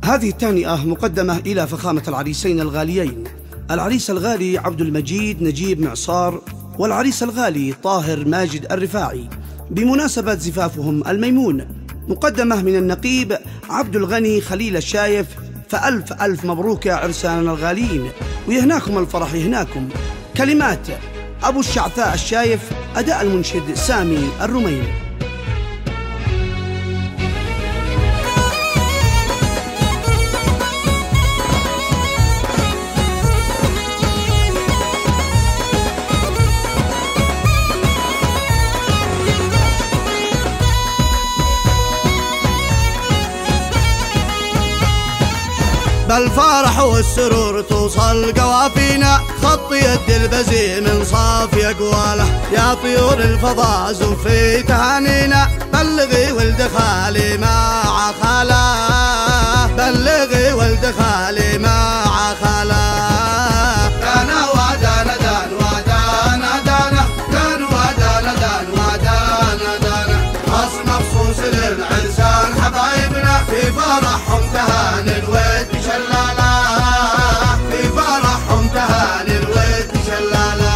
هذه التهنئة مقدمة إلى فخامة العريسين الغاليين، العريس الغالي عبد المجيد نجيب معصار والعريس الغالي طاهر ماجد الرفاعي بمناسبة زفافهم الميمون، مقدمة من النقيب عبد الغني خليل الشايف. فألف ألف مبروك يا عرساننا الغاليين، ويهناكم الفرح يهناكم. كلمات أبو الشعثاء الشايف، أداء المنشد سامي الرميني. بالفرح والسرور توصل قوافينا، خط يد البزي من صافي أقواله. يا طيور الفضاء زفي تهانينا، بلغي ولد خالي مع خاله، بلغي ولد خالي مع خاله. دانا ودانا دان ودانا دانا، دان ودانا دان ودانا دانا، خاص مخصوص للعرسان حبايبنا، في فرحهم تهاني الود شلالة، في فرحهم تهاني الود شلالة.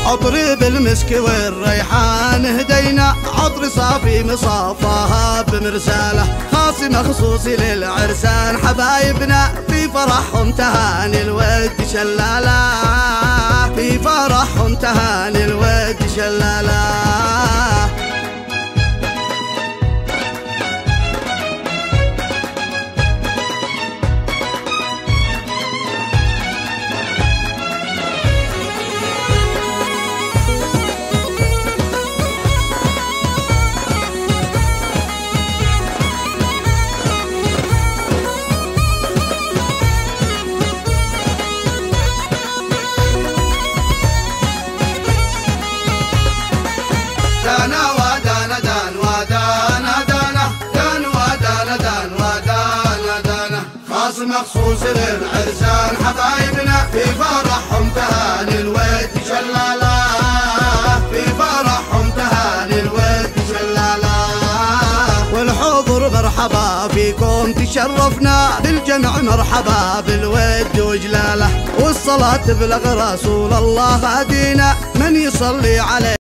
عطر بالمسك والريحان هدينا، عطر صافي مصافاها بمرساله، خاص مخصوص للعرسان حبايبنا، في فرحهم تهاني الود شلاله، في فرحهم تهاني الود شلاله. دانا ودانا دان ودانا دانا، دان ودانا دان ودانا دانا، خاص مخصوص للعرسان حبايبنا، في فرحهم تهاني الود شلالة، في فرحهم تهاني الود شلالة. والحضور مرحبا فيكم تشرفنا، بالجمع مرحبا بالود وجلاله، والصلاة تبلغ رسول الله هدينا، من يصلي عليه